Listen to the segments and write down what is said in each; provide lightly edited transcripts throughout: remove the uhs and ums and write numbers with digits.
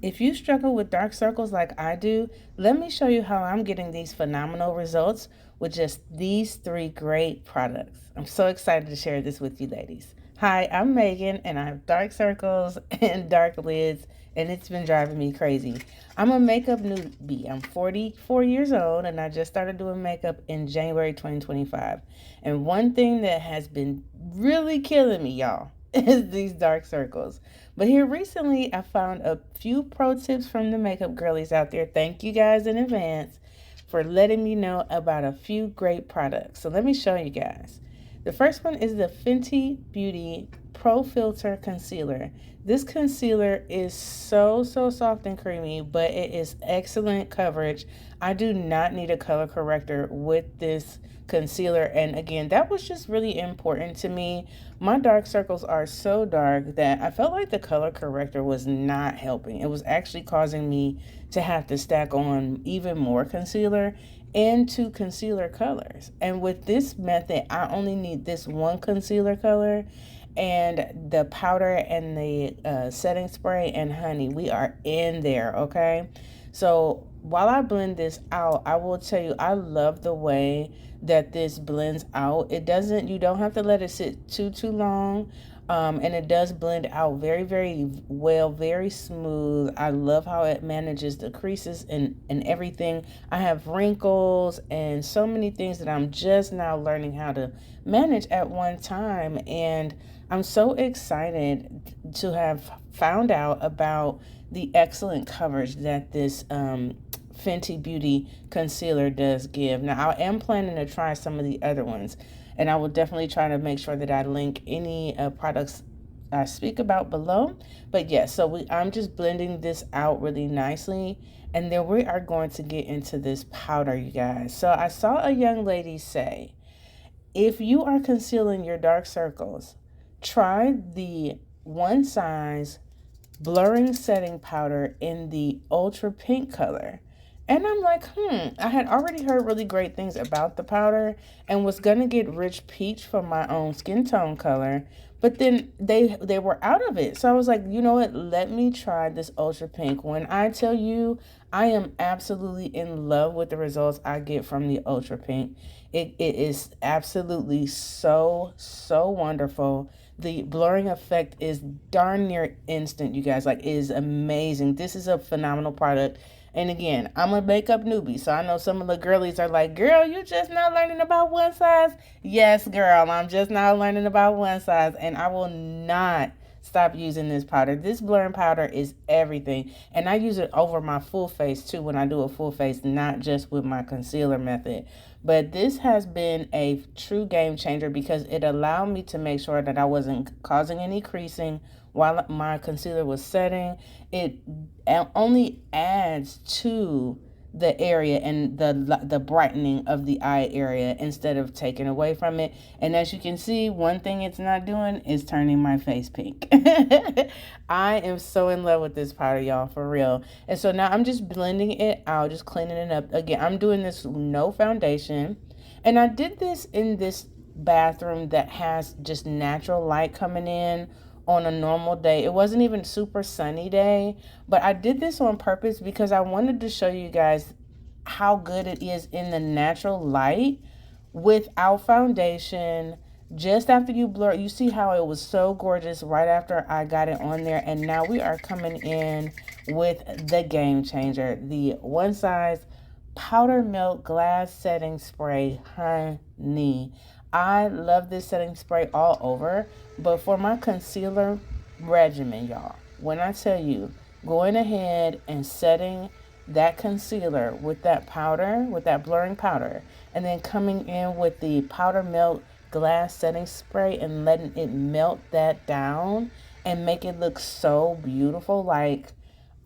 If you struggle with dark circles like I do, let me show you how I'm getting these phenomenal results with just these three great products. I'm so excited to share this with you, ladies. Hi, I'm Megan, and I have dark circles and dark lids, and it's been driving me crazy. I'm a makeup newbie. I'm 44 years old, and I just started doing makeup in January 2025. And one thing that has been really killing me, y'all, is these dark circles. But here recently, I found a few pro tips from the makeup girlies out there. Thank you guys in advance for letting me know about a few great products. So let me show you guys. The first one is the Fenty Beauty Pro Filter Concealer. This concealer is so soft and creamy, but it is excellent coverage. I do not need a color corrector with this concealer, and again, that was just really important to me. My dark circles are so dark that I felt like the color corrector was not helping. It was actually causing me to have to stack on even more concealer into concealer colors. And with this method, I only need this one concealer color and the powder and the setting spray, and honey, we are in there, okay? So while I blend this out, I will tell you, I love the way that this blends out. It doesn't, you don't have to let it sit too long. And it does blend out very well, very smooth. I love how it manages the creases and everything. I have wrinkles and so many things that I'm just now learning how to manage at one time. And I'm so excited to have found out about the excellent coverage that this Fenty Beauty concealer does give. Now, I am planning to try some of the other ones, and I will definitely try to make sure that I link any products I speak about below. But yes, I'm just blending this out really nicely, and then we are going to get into this powder, you guys. So I saw a young lady say, if you are concealing your dark circles, try the OneSize blurring setting powder in the ultra pink color. And I'm like, I had already heard really great things about the powder and was gonna get rich peach for my own skin tone color, but then they were out of it. So I was like, you know what? Let me try this ultra pink. When I tell you, I am absolutely in love with the results I get from the ultra pink. It is absolutely so wonderful. The blurring effect is darn near instant, you guys. Like, it is amazing. This is a phenomenal product. And again, I'm a makeup newbie, so I know some of the girlies are like, girl, you just now learning about OneSize? Yes, girl, I'm just now learning about OneSize, and I will not stop using this powder. This blurring powder is everything, and I use it over my full face too when I do a full face, not just with my concealer method. But this has been a true game changer because it allowed me to make sure that I wasn't causing any creasing while my concealer was setting. It only adds to the area and the brightening of the eye area instead of taking away from it. And as you can see, one thing it's not doing is turning my face pink. I am so in love with this powder, y'all, for real. And so now I'm just blending it out, just cleaning it up. Again, I'm doing this no foundation. And I did this in this bathroom that has just natural light coming in on a normal day. It wasn't even super sunny day, but I did this on purpose because I wanted to show you guys how good it is in the natural light without foundation. Just after you blur, you see how it was so gorgeous right after I got it on there. And now we are coming in with the game changer, the OneSize powder milk glass setting spray. Honey, I love this setting spray all over, but for my concealer regimen, y'all, when I tell you, going ahead and setting that concealer with that powder, with that blurring powder, and then coming in with the powder milk glass setting spray and letting it melt that down and make it look so beautiful. Like,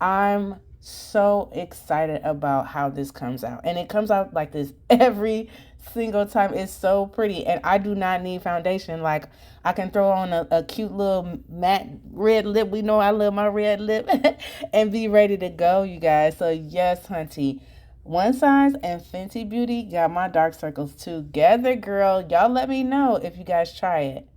I'm so excited about how this comes out. And it comes out like this every single time. It's so pretty. And I do not need foundation. Like, I can throw on a cute little matte red lip. We know I love my red lip. And be ready to go, you guys. So yes, hunty. OneSize and Fenty Beauty got my dark circles together, girl. Y'all let me know if you guys try it.